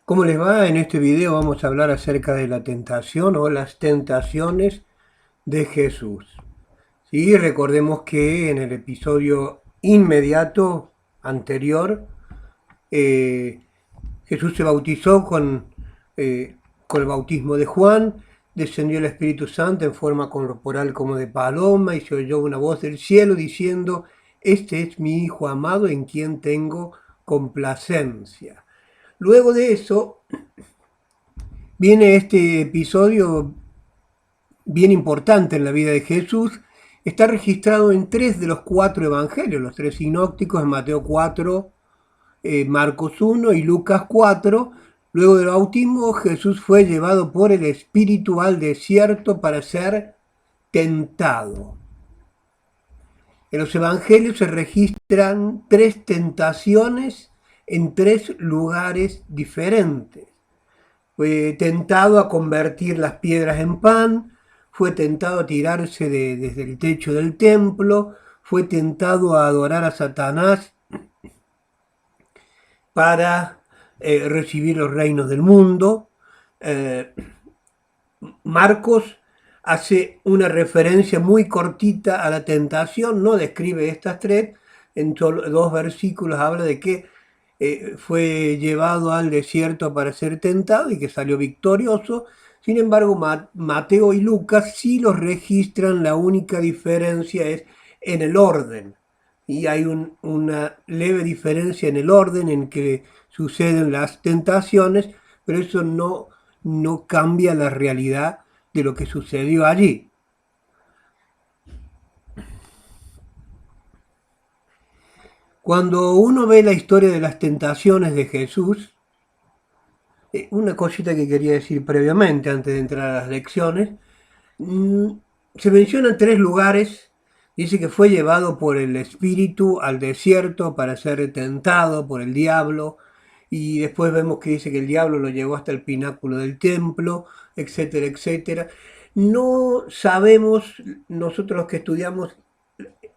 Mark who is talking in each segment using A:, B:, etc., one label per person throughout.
A: ¿Cómo les va? En este video vamos a hablar acerca de la tentación o las tentaciones de Jesús. Sí, recordemos que en el episodio inmediato anterior, eh, Jesús se bautizó con el bautismo de Juan, descendió el Espíritu Santo en forma corporal como de paloma y se oyó una voz del cielo diciendo, este es mi Hijo amado en quien tengo complacencia. Luego de eso viene este episodio bien importante en la vida de Jesús. Está registrado en tres de los cuatro evangelios, los tres sinópticos, en Mateo 4, Marcos 1 y Lucas 4. Luego del bautismo, Jesús fue llevado por el Espíritu al desierto para ser tentado. En los evangelios se registran tres tentaciones en tres lugares diferentes. Fue tentado a convertir las piedras en pan, fue tentado a tirarse desde el techo del templo, fue tentado a adorar a Satanás para recibir los reinos del mundo. Eh, Marcos hace una referencia muy cortita a la tentación, no describe estas tres, en solo dos versículos habla de que fue llevado al desierto para ser tentado y que salió victorioso. Sin embargo, Mateo y Lucas sí los registran, la única diferencia es en el orden. Y hay una leve diferencia en el orden en que suceden las tentaciones, pero eso no cambia la realidad de lo que sucedió allí. Cuando uno ve la historia de las tentaciones de Jesús, una cosita que quería decir previamente, antes de entrar a las lecciones, mm, se mencionan tres lugares. Dice que fue llevado por el Espíritu al desierto para ser tentado por el diablo. Y después vemos que dice que el diablo lo llevó hasta el pináculo del templo, etcétera, etcétera. No sabemos, nosotros los que estudiamos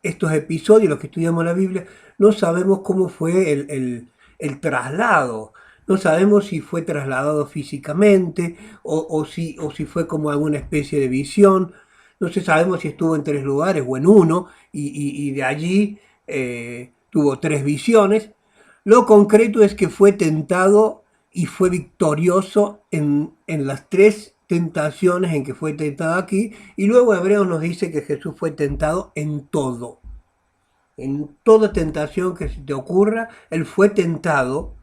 A: estos episodios, los que estudiamos la Biblia, no sabemos cómo fue el traslado. No sabemos si fue trasladado físicamente o si fue como alguna especie de visión. No sé, sabemos si estuvo en tres lugares o en uno y de allí tuvo tres visiones. Lo concreto es que fue tentado y fue victorioso en las tres tentaciones en que fue tentado aquí. Y luego Hebreos nos dice que Jesús fue tentado en todo. En toda tentación que se te ocurra, Él fue tentado,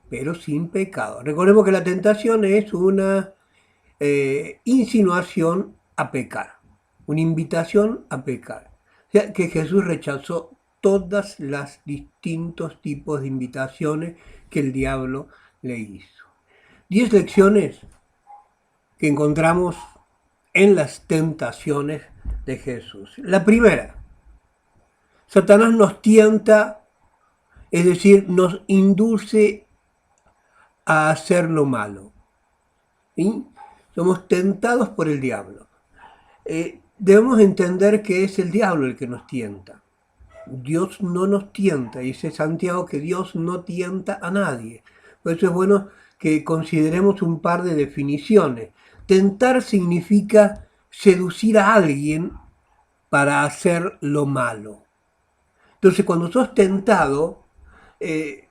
A: pero sin pecado. Recordemos que la tentación es una insinuación a pecar, una invitación a pecar. O sea, que Jesús rechazó todas las distintos tipos de invitaciones que el diablo le hizo. 10 lecciones que encontramos en las tentaciones de Jesús. La primera, Satanás nos tienta, es decir, nos induce a hacer lo malo. ¿Sí? Somos tentados por el diablo. Debemos entender que es el diablo el que nos tienta. Dios no nos tienta, dice Santiago que Dios no tienta a nadie. Por eso es bueno que consideremos un par de definiciones. Tentar significa seducir a alguien para hacer lo malo. Entonces, cuando sos tentado, eh,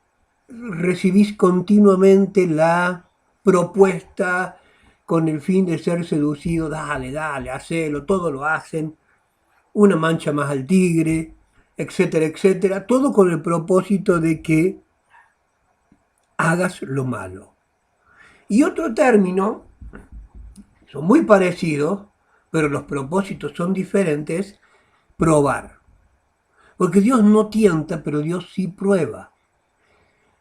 A: recibís continuamente la propuesta con el fin de ser seducido, dale, dale, hacelo, todo lo hacen, una mancha más al tigre, etcétera, etcétera, todo con el propósito de que hagas lo malo. Y otro término, son muy parecidos, pero los propósitos son diferentes, probar. Porque Dios no tienta, pero Dios sí prueba.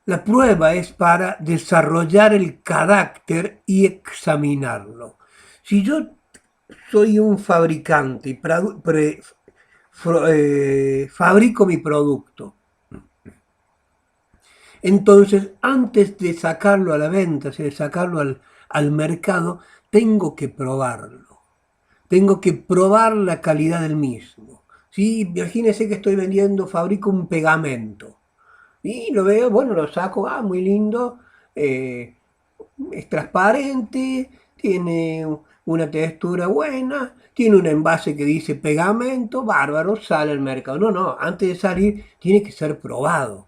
A: La prueba es para desarrollar el carácter y examinarlo. Si yo soy un fabricante y fabrico mi producto, entonces antes de sacarlo a la venta, de sacarlo al mercado, tengo que probarlo. Tengo que probar la calidad del mismo. ¿Sí? Imagínense que estoy vendiendo, fabrico un pegamento. Y lo veo, bueno, lo saco, muy lindo, eh, es transparente, tiene una textura buena, tiene un envase que dice pegamento, bárbaro, sale al mercado. No, no, antes de salir tiene que ser probado.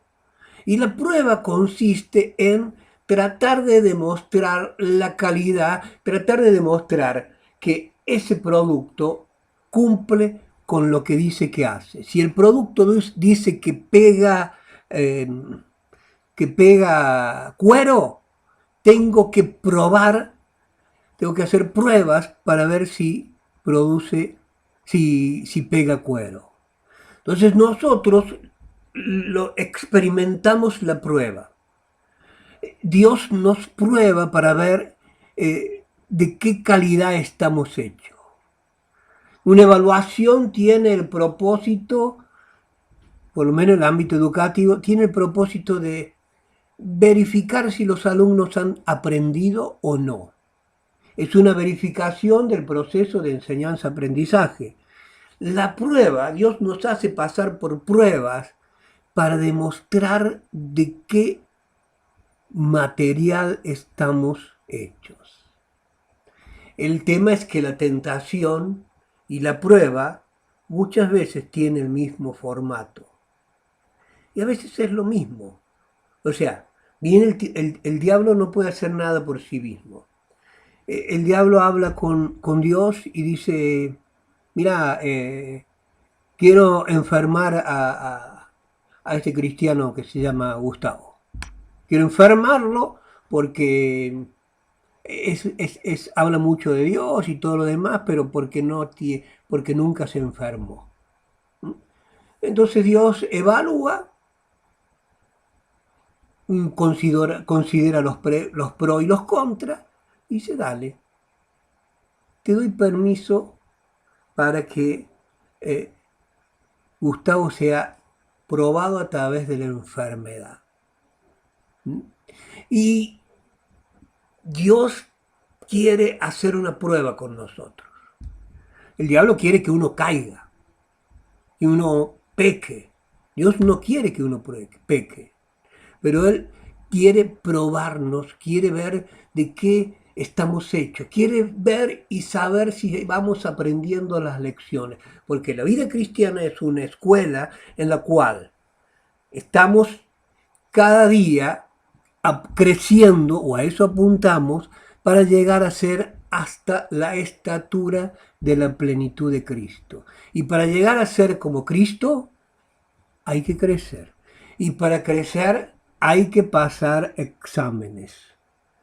A: Y la prueba consiste en tratar de demostrar la calidad, tratar de demostrar que ese producto cumple con lo que dice que hace. Si el producto dice eh, que pega cuero, tengo que probar, tengo que hacer pruebas para ver si produce, si pega cuero. Entonces nosotros lo experimentamos la prueba. Dios nos prueba para ver de qué calidad estamos hechos. Una evaluación tiene el propósito, por lo menos en el ámbito educativo, tiene el propósito de verificar si los alumnos han aprendido o no. Es una verificación del proceso de enseñanza-aprendizaje. La prueba, Dios nos hace pasar por pruebas para demostrar de qué material estamos hechos. El tema es que la tentación y la prueba muchas veces tienen el mismo formato. Y a veces es lo mismo. O sea, bien el diablo no puede hacer nada por sí mismo. El diablo habla con Dios y dice, mira, quiero enfermar a este cristiano que se llama Gustavo. Quiero enfermarlo porque habla mucho de Dios y todo lo demás, pero porque nunca se enfermó. Entonces Dios evalúa, considera los pros y los contras, y dice, dale, te doy permiso para que Gustavo sea probado a través de la enfermedad. Y Dios quiere hacer una prueba con nosotros. El diablo quiere que uno caiga, que uno peque. Dios no quiere que uno peque, pero Él quiere probarnos, quiere ver de qué estamos hechos, quiere ver y saber si vamos aprendiendo las lecciones, porque la vida cristiana es una escuela en la cual estamos cada día creciendo, o a eso apuntamos, para llegar a ser hasta la estatura de la plenitud de Cristo. Y para llegar a ser como Cristo, hay que crecer. Y para crecer hay que pasar exámenes.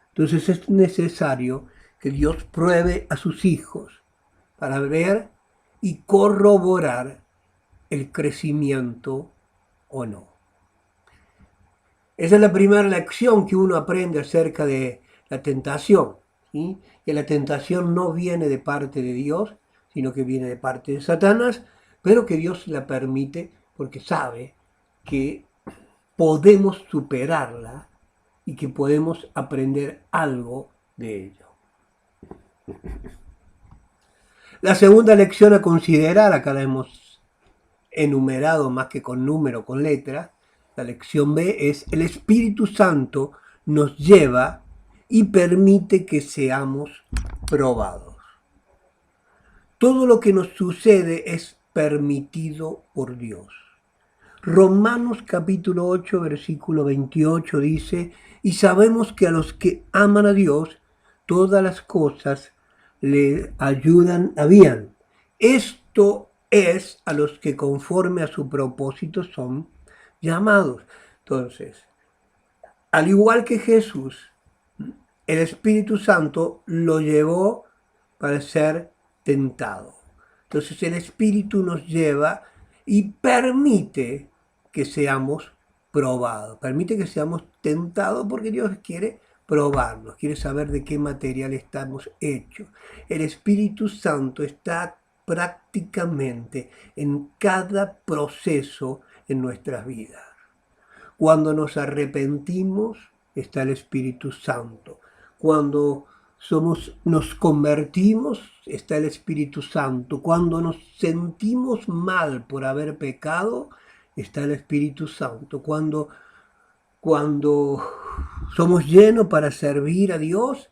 A: Entonces es necesario que Dios pruebe a sus hijos para ver y corroborar el crecimiento o no. Esa es la primera lección que uno aprende acerca de la tentación, ¿sí? Que la tentación no viene de parte de Dios, sino que viene de parte de Satanás, pero que Dios la permite porque sabe que podemos superarla y que podemos aprender algo de ello. La segunda lección a considerar, acá la hemos enumerado más que con número, con letra. La lección B es: el Espíritu Santo nos lleva y permite que seamos probados. Todo lo que nos sucede es permitido por Dios. Romanos capítulo 8, versículo 28 dice: y sabemos que a los que aman a Dios, todas las cosas le ayudan a bien. Esto es a los que conforme a su propósito son llamados. Entonces, al igual que Jesús, el Espíritu Santo lo llevó para ser tentado. Entonces el Espíritu nos lleva y permite que seamos probados, permite que seamos tentados porque Dios quiere probarnos, quiere saber de qué material estamos hechos. El Espíritu Santo está prácticamente en cada proceso en nuestras vidas. Cuando nos arrepentimos, está el Espíritu Santo. Cuando nos convertimos, está el Espíritu Santo. Cuando nos sentimos mal por haber pecado, está el Espíritu Santo. Cuando somos llenos para servir a Dios,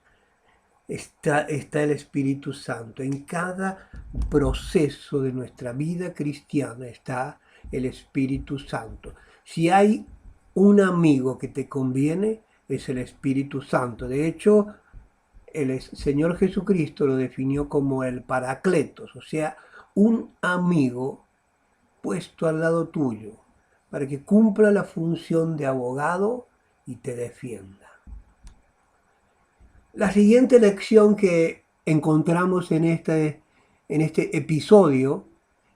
A: está el Espíritu Santo. En cada proceso de nuestra vida cristiana está el Espíritu Santo. Si hay un amigo que te conviene, es el Espíritu Santo. De hecho, el Señor Jesucristo lo definió como el Paracletos, o sea, un amigo puesto al lado tuyo para que cumpla la función de abogado y te defienda. La siguiente lección que encontramos en este episodio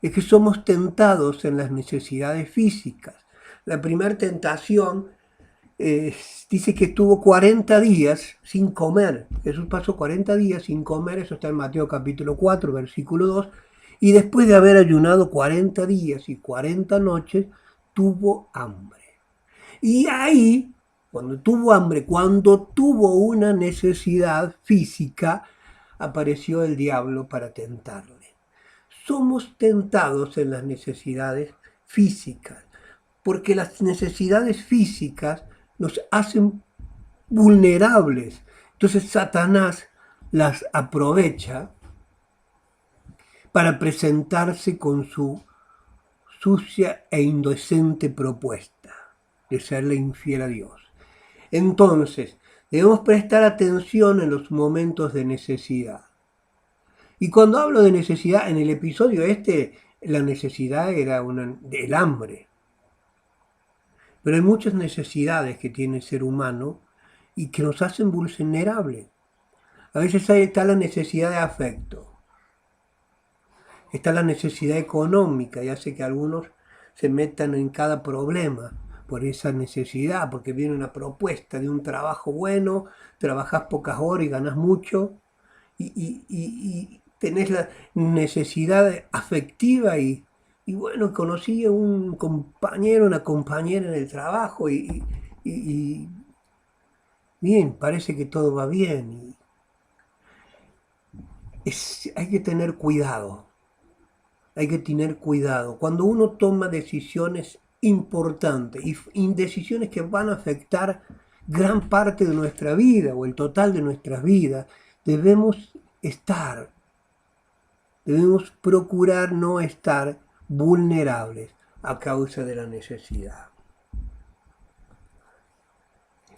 A: es que somos tentados en las necesidades físicas. La primera tentación dice que estuvo 40 días sin comer. Jesús pasó 40 días sin comer, eso está en Mateo capítulo 4, versículo 2, y después de haber ayunado 40 días y 40 noches, tuvo hambre. Y ahí, cuando tuvo una necesidad física, apareció el diablo para tentarle. Somos tentados en las necesidades físicas, porque las necesidades físicas nos hacen vulnerables. Entonces Satanás las aprovecha para presentarse con su sucia e indecente propuesta de serle infiel a Dios. Entonces, debemos prestar atención en los momentos de necesidad. Y cuando hablo de necesidad, en el episodio la necesidad era el hambre. Pero hay muchas necesidades que tiene el ser humano y que nos hacen vulnerables. A veces está la necesidad de afecto. Está la necesidad económica y hace que algunos se metan en cada problema por esa necesidad, porque viene una propuesta de un trabajo bueno, trabajás pocas horas y ganás mucho, y tenés la necesidad afectiva y bueno, conocí a un compañero, una compañera en el trabajo y bien, parece que todo va bien. Hay que tener cuidado. Hay que tener cuidado. Cuando uno toma decisiones importantes y decisiones que van a afectar gran parte de nuestra vida o el total de nuestras vidas, debemos procurar no estar vulnerables a causa de la necesidad.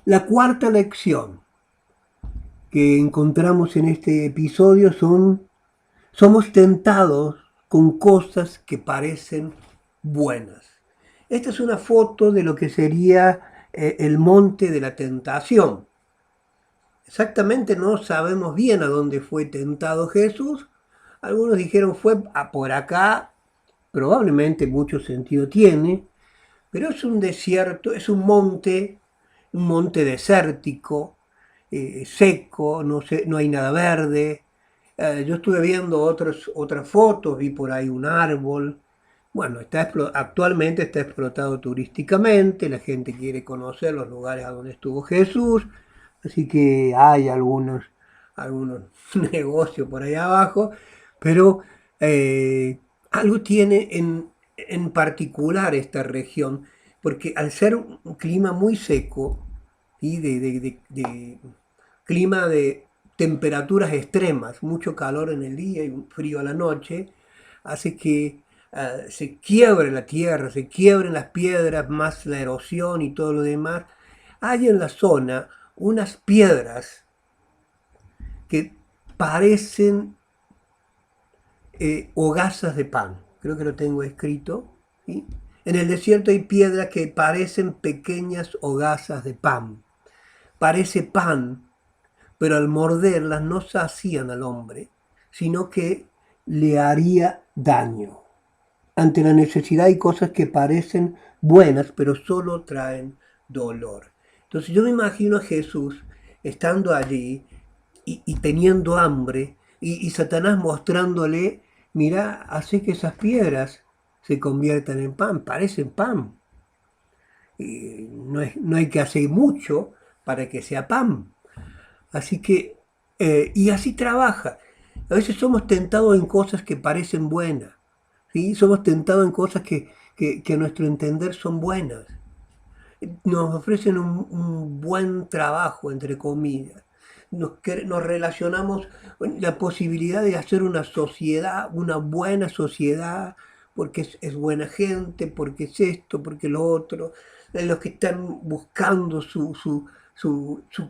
A: La cuarta lección que encontramos en este episodio somos tentados con cosas que parecen buenas. Esta es una foto de lo que sería el monte de la tentación. Exactamente no sabemos bien a dónde fue tentado Jesús. Algunos dijeron fue por acá, probablemente mucho sentido tiene, pero es un desierto, es un monte desértico, seco, no hay nada verde. Yo estuve viendo otras fotos, vi por ahí un árbol. Bueno, actualmente está explotado turísticamente, la gente quiere conocer los lugares a donde estuvo Jesús, así que hay algunos negocios por ahí abajo, pero algo tiene en particular esta región, porque al ser un clima muy seco, y de clima de temperaturas extremas, mucho calor en el día y frío a la noche, hace que se quiebre la tierra, se quiebren las piedras, más la erosión y todo lo demás. Hay en la zona unas piedras que parecen hogazas de pan. Creo que lo tengo escrito. ¿Sí? En el desierto hay piedras que parecen pequeñas hogazas de pan. Parece pan, pero al morderlas no sacían al hombre, sino que le haría daño. Ante la necesidad hay cosas que parecen buenas, pero solo traen dolor. Entonces yo me imagino a Jesús estando allí y teniendo hambre y Satanás mostrándole, mira, hace que esas piedras se conviertan en pan, parecen pan. Y no hay que hacer mucho para que sea pan. Así que, y así trabaja. A veces somos tentados en cosas que parecen buenas. ¿Sí? Somos tentados en cosas que a nuestro entender son buenas. nos ofrecen un buen trabajo, entre comillas. Nos relacionamos con la posibilidad de hacer una sociedad, una buena sociedad, porque es buena gente, porque es esto, porque lo otro. Los que están buscando su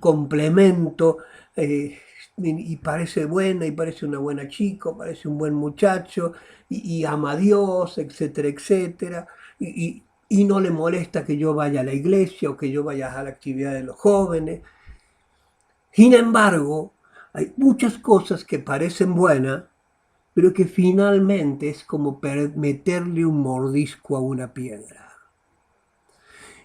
A: complemento, y parece buena, y parece una buena chica, parece un buen muchacho, y ama a Dios, etcétera, etcétera. Y no le molesta que yo vaya a la iglesia o que yo vaya a la actividad de los jóvenes. Sin embargo, hay muchas cosas que parecen buenas, pero que finalmente es como meterle un mordisco a una piedra.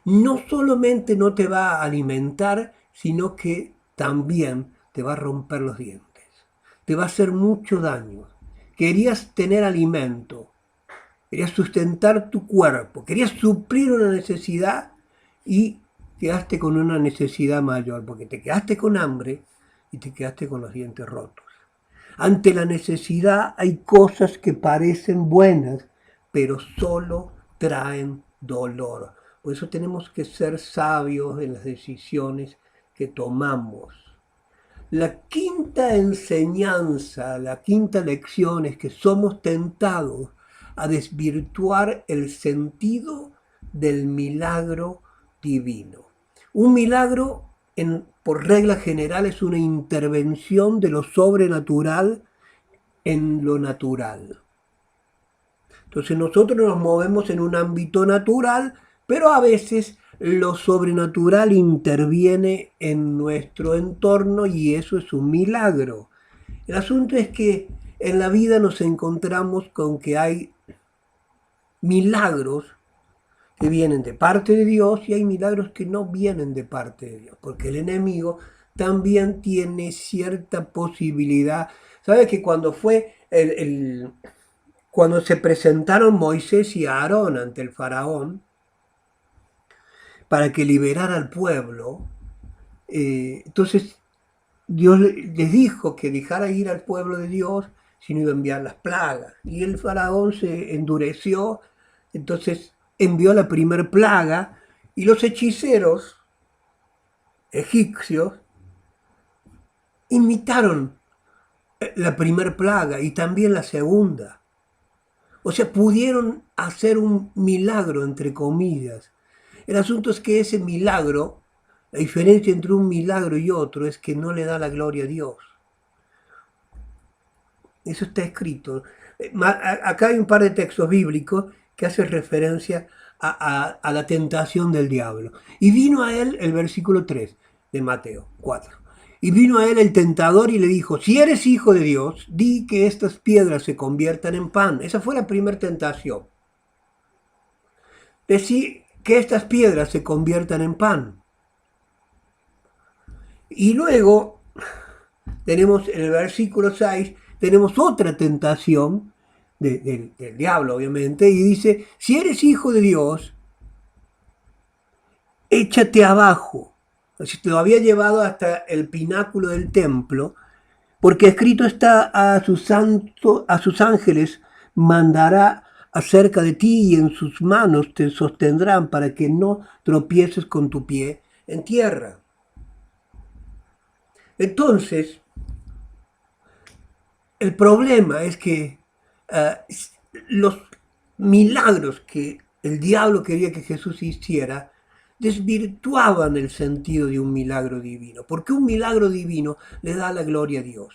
A: No solamente no te va a alimentar, sino que también te va a romper los dientes. Te va a hacer mucho daño. Querías tener alimento, querías sustentar tu cuerpo, querías suplir una necesidad y quedaste con una necesidad mayor, porque te quedaste con hambre y te quedaste con los dientes rotos. Ante la necesidad hay cosas que parecen buenas, pero solo traen dolor. Por eso tenemos que ser sabios en las decisiones que tomamos. La quinta enseñanza, la quinta lección es que somos tentados a desvirtuar el sentido del milagro divino. Un milagro, por regla general, es una intervención de lo sobrenatural en lo natural. Entonces nosotros nos movemos en un ámbito natural, pero a veces lo sobrenatural interviene en nuestro entorno y eso es un milagro. El asunto es que en la vida nos encontramos con que hay milagros que vienen de parte de Dios y hay milagros que no vienen de parte de Dios, porque el enemigo también tiene cierta posibilidad. ¿Sabes que cuando se presentaron Moisés y Aarón ante el faraón para que liberara al pueblo, entonces Dios les dijo que dejara ir al pueblo de Dios si no iba a enviar las plagas? Y el faraón se endureció, entonces envió la primer plaga y los hechiceros egipcios imitaron la primer plaga y también la segunda. O sea, pudieron hacer un milagro, entre comillas. El asunto es que ese milagro, la diferencia entre un milagro y otro es que no le da la gloria a Dios. Eso está escrito. Acá hay un par de textos bíblicos que hacen referencia a la tentación del diablo. Y vino a él el versículo 3 de Mateo 4. Y vino a él el tentador y le dijo, si eres hijo de Dios, di que estas piedras se conviertan en pan. Esa fue la primera tentación. Decir que estas piedras se conviertan en pan. Y luego tenemos en el versículo 6, tenemos otra tentación del diablo, obviamente, y dice, si eres hijo de Dios, échate abajo. Así te lo había llevado hasta el pináculo del templo, porque escrito está a sus ángeles mandará acerca de ti y en sus manos te sostendrán para que no tropieces con tu pie en tierra. Entonces, el problema es que los milagros que el diablo quería que Jesús hiciera desvirtuaban el sentido de un milagro divino, porque un milagro divino le da la gloria a Dios.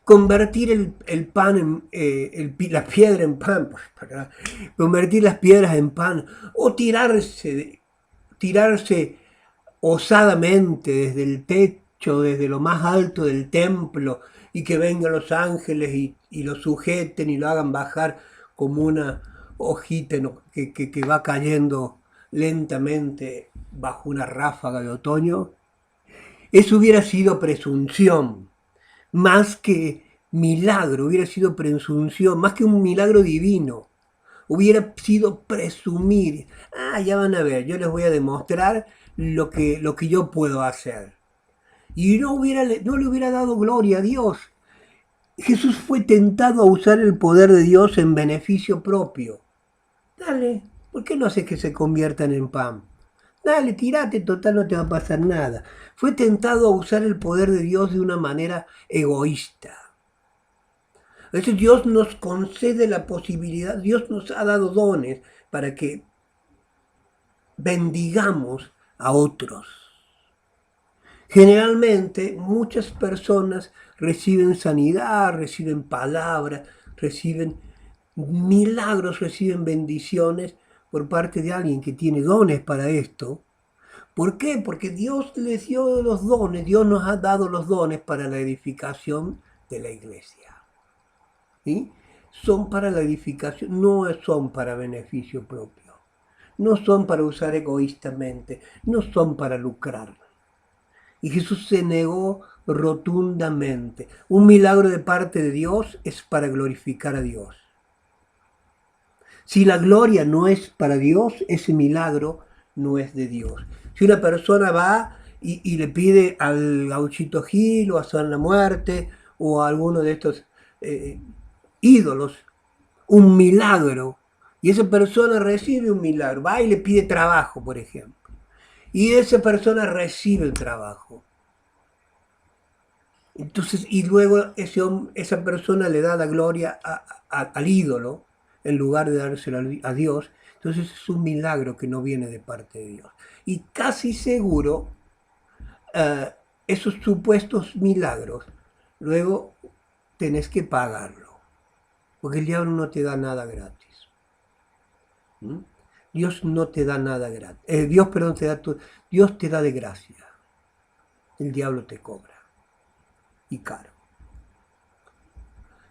A: Convertir el pan la piedra en pan, convertir las piedras en pan, o tirarse osadamente desde el techo, desde lo más alto del templo, y que vengan los ángeles y lo sujeten y lo hagan bajar como una hojita que va cayendo lentamente bajo una ráfaga de otoño. Eso hubiera sido presunción, más que milagro, hubiera sido presunción, más que un milagro divino. Hubiera sido presumir, ya van a ver, yo les voy a demostrar lo que yo puedo hacer. Y no le hubiera dado gloria a Dios. Jesús fue tentado a usar el poder de Dios en beneficio propio. Dale, ¿por qué no haces que se conviertan en pan? Dale, tirate, total, no te va a pasar nada. Fue tentado a usar el poder de Dios de una manera egoísta. A veces Dios nos concede la posibilidad, Dios nos ha dado dones para que bendigamos a otros. Generalmente muchas personas reciben sanidad, reciben palabras, reciben milagros, reciben bendiciones por parte de alguien que tiene dones para esto. ¿Por qué? Porque Dios les dio los dones, Dios nos ha dado los dones para la edificación de la iglesia. ¿Sí? Son para la edificación, no son para beneficio propio, no son para usar egoístamente, no son para lucrar. Y Jesús se negó rotundamente. Un milagro de parte de Dios es para glorificar a Dios. Si la gloria no es para Dios, ese milagro no es de Dios. Si una persona va y le pide al Gauchito Gil o a San la Muerte o a alguno de estos eh, ídolos un milagro, y esa persona recibe un milagro, va y le pide trabajo, por ejemplo, y esa persona recibe el trabajo. Entonces, y luego esa persona le da la gloria al ídolo en lugar de dárselo a Dios. Entonces es un milagro que no viene de parte de Dios. Y casi seguro, eh, esos supuestos milagros, luego tenés que pagarlo. Porque el diablo no te da nada gratis. ¿Mm? Dios no te da nada gratis. Dios, perdón, Dios te da de gracia. El diablo te cobra. Y caro.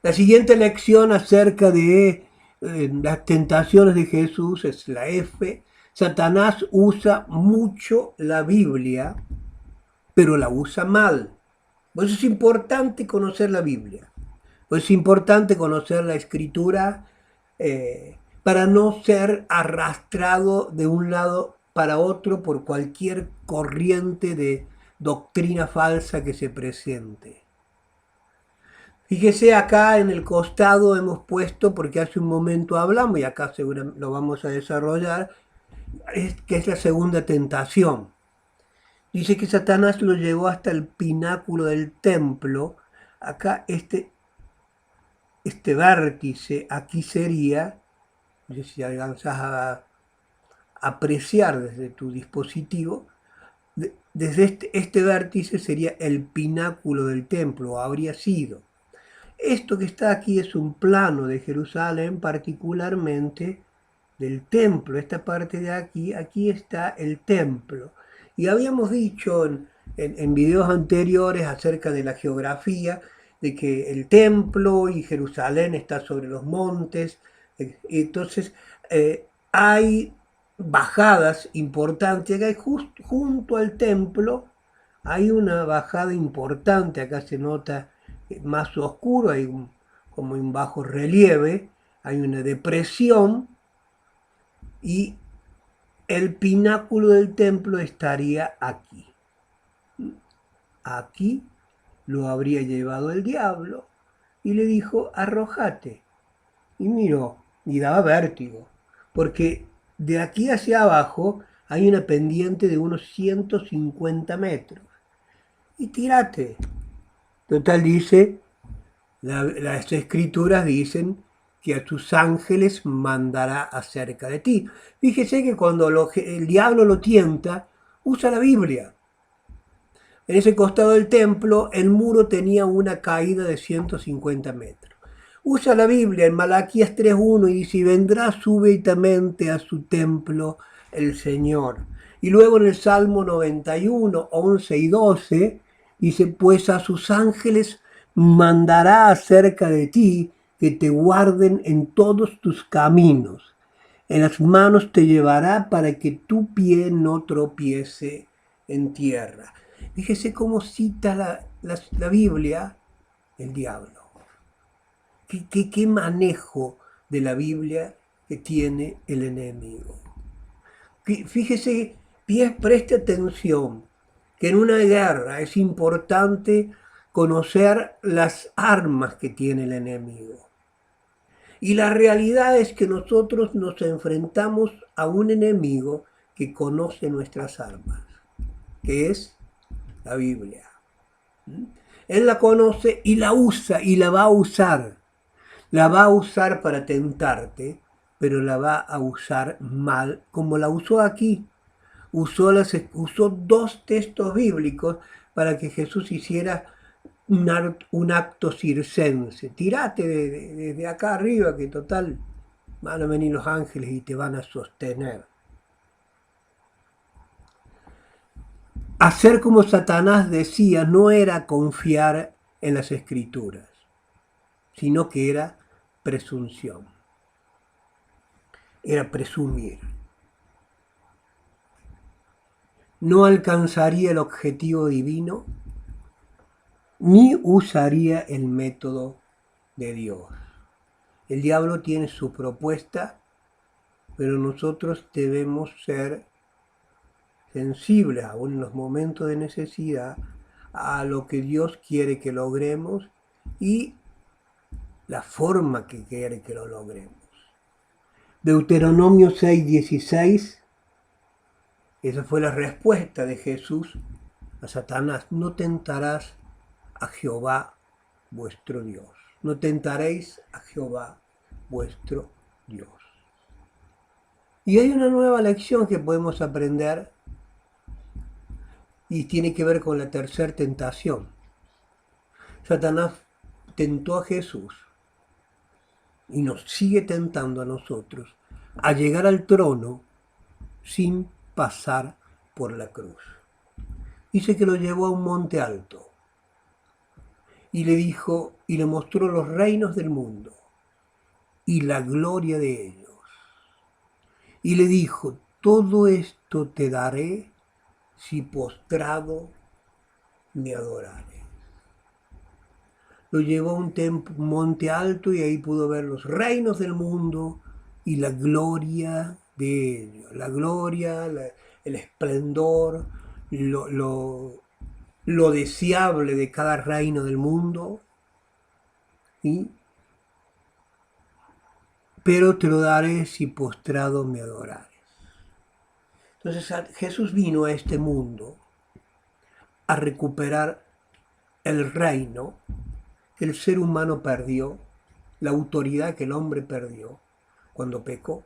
A: La siguiente lección acerca de las tentaciones de Jesús es la F. Satanás usa mucho la Biblia, pero la usa mal. Por eso es importante conocer la Biblia. Por eso es importante conocer la Escritura para no ser arrastrado de un lado para otro por cualquier corriente de doctrina falsa que se presente. Fíjese acá en el costado hemos puesto, porque hace un momento hablamos y acá seguramente lo vamos a desarrollar, que es la segunda tentación. Dice que Satanás lo llevó hasta el pináculo del templo. Acá este vértice aquí sería, no sé si alcanzás a apreciar desde tu dispositivo, desde este vértice sería el pináculo del templo, o habría sido. Esto que está aquí es un plano de Jerusalén, particularmente del templo. Esta parte de aquí, aquí está el templo. Y habíamos dicho en videos anteriores acerca de la geografía, de que el templo y Jerusalén está sobre los montes. Entonces hay bajadas importantes. Acá junto al templo hay una bajada importante. Acá se nota más oscuro, hay como un bajo relieve, hay una depresión y el pináculo del templo estaría aquí. Aquí lo habría llevado el diablo y le dijo, arrojate. Y miró, y daba vértigo, porque de aquí hacia abajo hay una pendiente de unos 150 metros. Y tírate. Total dice, las escrituras dicen que a tus ángeles mandará acerca de ti. Fíjese que cuando el diablo lo tienta, usa la Biblia. En ese costado del templo, el muro tenía una caída de 150 metros. Usa la Biblia en Malaquías 3.1 y dice, vendrá súbitamente a su templo el Señor. Y luego en el Salmo 91, 11 y 12, dice, pues a sus ángeles mandará acerca de ti que te guarden en todos tus caminos. En las manos te llevará para que tu pie no tropiece en tierra. Fíjese cómo cita la Biblia el diablo. ¿Qué manejo de la Biblia que tiene el enemigo? Fíjese, preste atención, que en una guerra es importante conocer las armas que tiene el enemigo. Y la realidad es que nosotros nos enfrentamos a un enemigo que conoce nuestras armas, que es la Biblia. Él la conoce y la usa y la va a usar. La va a usar para tentarte, pero la va a usar mal, como la usó aquí. Usó 2 textos bíblicos para que Jesús hiciera un acto circense. Tirate desde acá arriba, que total van a venir los ángeles y te van a sostener. Hacer como Satanás decía no era confiar en las escrituras, sino que era presunción, era presumir. No alcanzaría el objetivo divino ni usaría el método de Dios. El diablo tiene su propuesta, pero nosotros debemos ser sensibles, aún en los momentos de necesidad, a lo que Dios quiere que logremos y la forma que quiere que lo logremos. Deuteronomio 6:16, esa fue la respuesta de Jesús a Satanás: no tentarás a Jehová vuestro Dios. No tentaréis a Jehová vuestro Dios. Y hay una nueva lección que podemos aprender y tiene que ver con la tercera tentación. Satanás tentó a Jesús y nos sigue tentando a nosotros a llegar al trono sin pasar por la cruz. Dice que lo llevó a un monte alto y le dijo y le mostró los reinos del mundo y la gloria de ellos. Y le dijo: todo esto te daré si postrado me adorares. Lo llevó a un monte alto y ahí pudo ver los reinos del mundo y la gloria de ellos. La gloria, el esplendor, lo deseable de cada reino del mundo. ¿Sí? Pero te lo daré si postrado me adorares. Entonces Jesús vino a este mundo a recuperar el reino que el ser humano perdió, la autoridad que el hombre perdió cuando pecó.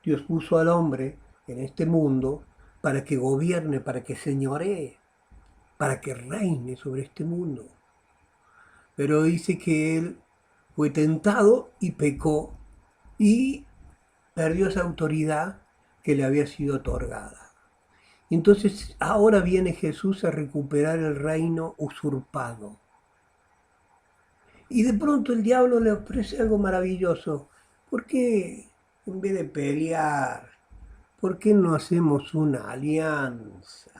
A: Dios puso al hombre en este mundo para que gobierne, para que señoree, para que reine sobre este mundo. Pero dice que él fue tentado y pecó y perdió esa autoridad que le había sido otorgada. Entonces ahora viene Jesús a recuperar el reino usurpado. Y de pronto el diablo le ofrece algo maravilloso. ¿Por qué en vez de pelear, por qué no hacemos una alianza?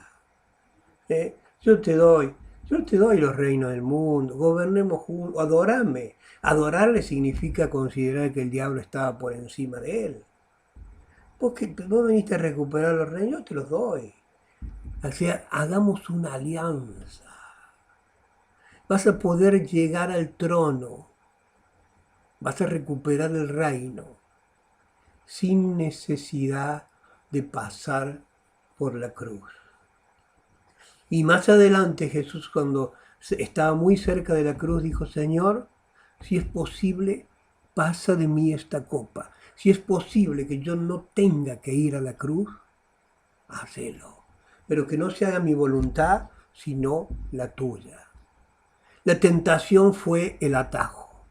A: Yo te doy los reinos del mundo, gobernemos juntos, adorame. Adorarle significa considerar que el diablo estaba por encima de él. Vos veniste a recuperar los reinos, yo te los doy. O sea, hagamos una alianza. Vas a poder llegar al trono, vas a recuperar el reino sin necesidad de pasar por la cruz. Y más adelante Jesús, cuando estaba muy cerca de la cruz, dijo: Señor, si es posible, pasa de mí esta copa. Si es posible que yo no tenga que ir a la cruz, hacelo. Pero que no se haga mi voluntad, sino la tuya. La tentación fue el atajo.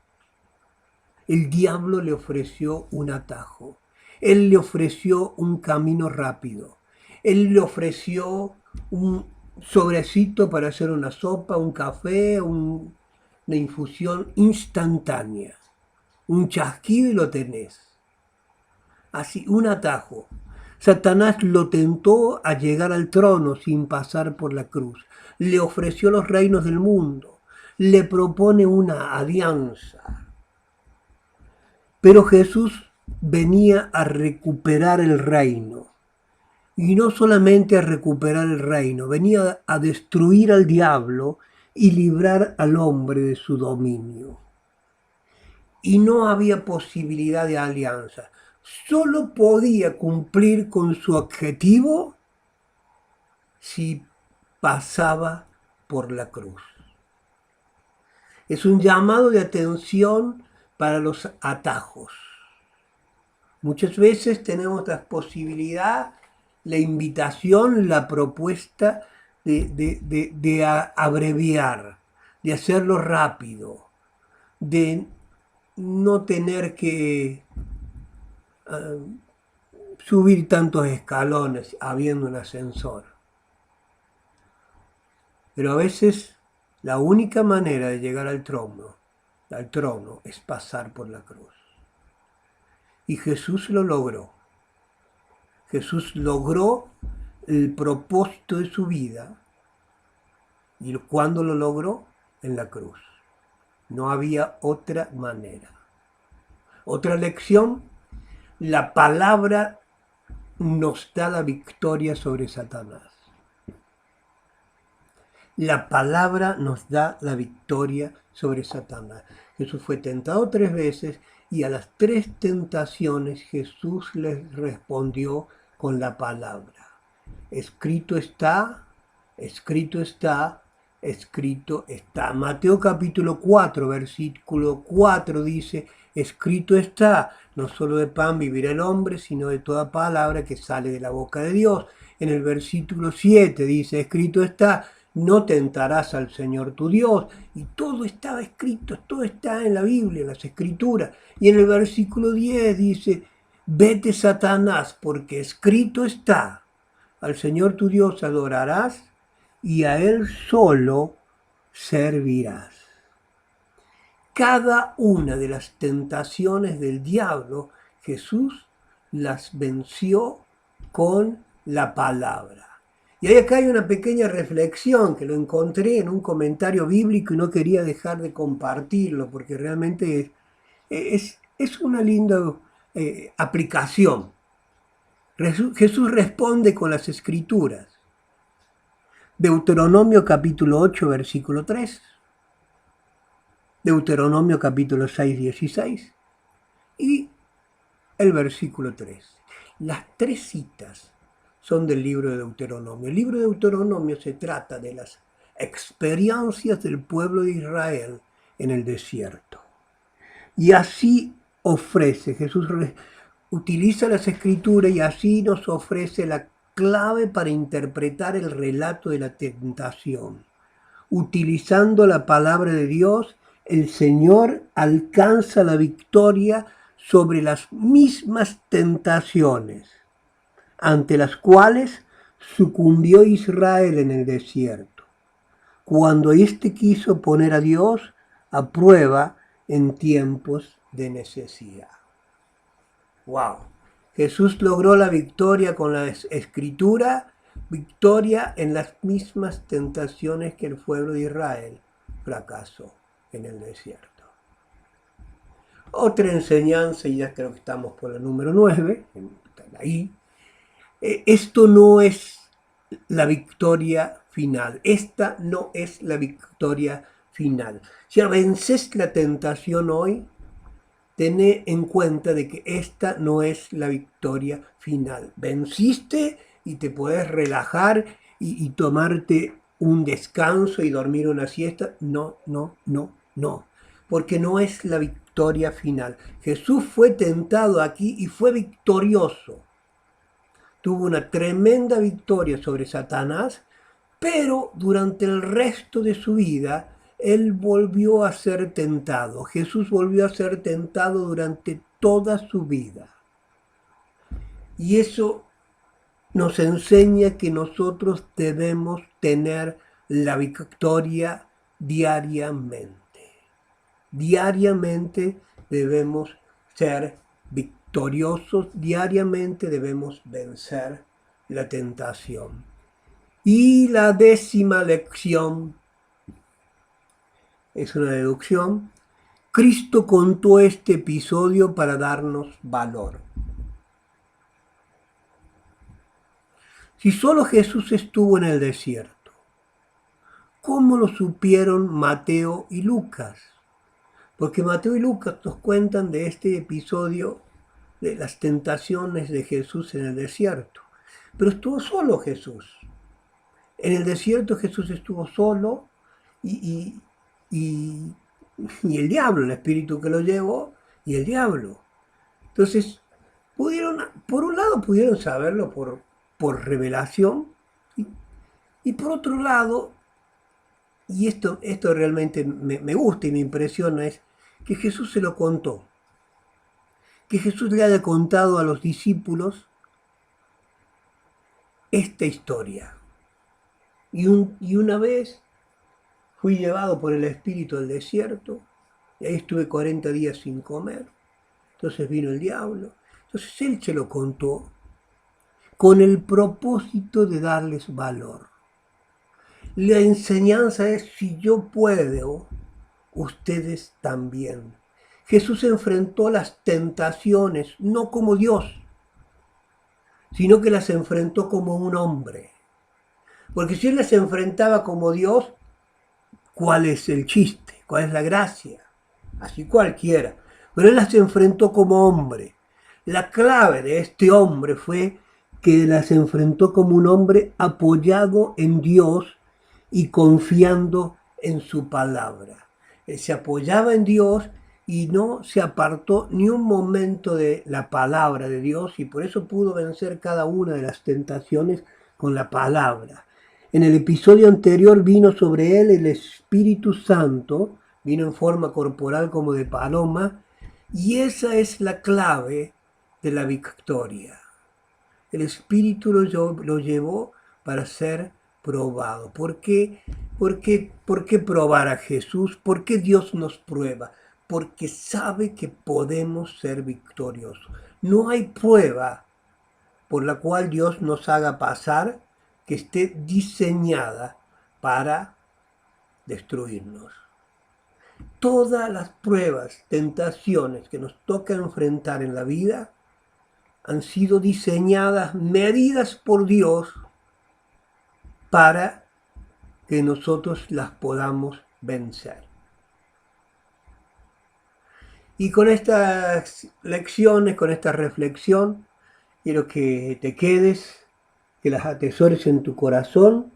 A: El diablo le ofreció un atajo. Él le ofreció un camino rápido. Él le ofreció un sobrecito para hacer una sopa, un café, una infusión instantánea. Un chasquido y lo tenés. Así, un atajo. Satanás lo tentó a llegar al trono sin pasar por la cruz. Le ofreció los reinos del mundo. Le propone una alianza. Pero Jesús venía a recuperar el reino. Y no solamente a recuperar el reino, venía a destruir al diablo y librar al hombre de su dominio. Y no había posibilidad de alianza. solo podía cumplir con su objetivo si pasaba por la cruz. Es un llamado de atención para los atajos. Muchas veces tenemos la posibilidad, la invitación, la propuesta de abreviar, de hacerlo rápido, de no tener que subir tantos escalones habiendo un ascensor. Pero a veces la única manera de llegar al trono es pasar por la cruz. Y Jesús lo logró. Jesús logró el propósito de su vida. ¿Y cuándo lo logró? En la cruz. No había otra manera. Otra lección, la palabra nos da la victoria sobre Satanás. La palabra nos da la victoria sobre Satanás. Jesús fue tentado 3 veces y a las 3 tentaciones Jesús les respondió con la palabra. Escrito está, escrito está, escrito está. Mateo capítulo 4, versículo 4 dice, escrito está, no solo de pan vivirá el hombre, sino de toda palabra que sale de la boca de Dios. En el versículo 7 dice, escrito está, no tentarás al Señor tu Dios. Y todo estaba escrito, todo está en la Biblia, en las Escrituras. Y en el versículo 10 dice, vete Satanás, porque escrito está, al Señor tu Dios adorarás y a Él solo servirás. Cada una de las tentaciones del diablo, Jesús las venció con la palabra. Y ahí acá hay una pequeña reflexión que lo encontré en un comentario bíblico y no quería dejar de compartirlo porque realmente es una linda aplicación. Jesús responde con las Escrituras. Deuteronomio capítulo 8, versículo 3. Deuteronomio capítulo 6, 16. Y el versículo 3. Las 3 citas son del libro de Deuteronomio. El libro de Deuteronomio se trata de las experiencias del pueblo de Israel en el desierto. Y así ofrece, Jesús utiliza las Escrituras y así nos ofrece la clave para interpretar el relato de la tentación. Utilizando la palabra de Dios, el Señor alcanza la victoria sobre las mismas tentaciones ante las cuales sucumbió Israel en el desierto, cuando éste quiso poner a Dios a prueba en tiempos de necesidad. ¡Wow! Jesús logró la victoria con la Escritura, victoria en las mismas tentaciones que el pueblo de Israel fracasó en el desierto. Otra enseñanza, y ya creo que estamos por la número 9, ahí. Esto no es la victoria final. Esta no es la victoria final. Si vences la tentación hoy, ten en cuenta de que esta no es la victoria final. Venciste y te puedes relajar y tomarte un descanso y dormir una siesta. No, no, no, no. Porque no es la victoria final. Jesús fue tentado aquí y fue victorioso. Tuvo una tremenda victoria sobre Satanás, pero durante el resto de su vida, él volvió a ser tentado. Jesús volvió a ser tentado durante toda su vida. Y eso nos enseña que nosotros debemos tener la victoria diariamente. Diariamente debemos ser victoriosos, diariamente debemos vencer la tentación. Y la 10ª lección es una deducción. Cristo contó este episodio para darnos valor. Si solo Jesús estuvo en el desierto, ¿cómo lo supieron Mateo y Lucas? Porque Mateo y Lucas nos cuentan de este episodio de las tentaciones de Jesús en el desierto. Pero estuvo solo Jesús. En el desierto Jesús estuvo solo y, y, y el diablo, el espíritu que lo llevó, y el diablo. Entonces, por un lado pudieron saberlo por revelación, ¿sí? Y por otro lado, y esto realmente me gusta y me impresiona, es que Jesús se lo contó. Que Jesús le haya contado a los discípulos esta historia. Y una vez fui llevado por el Espíritu al desierto, y ahí estuve 40 días sin comer. Entonces vino el diablo. Entonces él se lo contó con el propósito de darles valor. La enseñanza es: si yo puedo, ustedes también. Jesús enfrentó las tentaciones no como Dios, sino que las enfrentó como un hombre. Porque si él las enfrentaba como Dios, ¿cuál es el chiste? ¿Cuál es la gracia? Así cualquiera. Pero él las enfrentó como hombre. La clave de este hombre fue que las enfrentó como un hombre apoyado en Dios y confiando en su palabra. Él se apoyaba en Dios y no se apartó ni un momento de la palabra de Dios, y por eso pudo vencer cada una de las tentaciones con la palabra. En el episodio anterior vino sobre él el Espíritu Santo, vino en forma corporal como de paloma, y esa es la clave de la victoria. El Espíritu lo llevó para ser probado. ¿Por qué probar a Jesús? ¿Por qué Dios nos prueba? Porque sabe que podemos ser victoriosos. No hay prueba por la cual Dios nos haga pasar que esté diseñada para destruirnos. Todas las pruebas, tentaciones que nos toca enfrentar en la vida han sido diseñadas, medidas por Dios para que nosotros las podamos vencer. Y con estas lecciones, con esta reflexión, quiero que te quedes, que las atesores en tu corazón,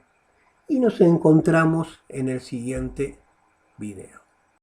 A: y nos encontramos en el siguiente video.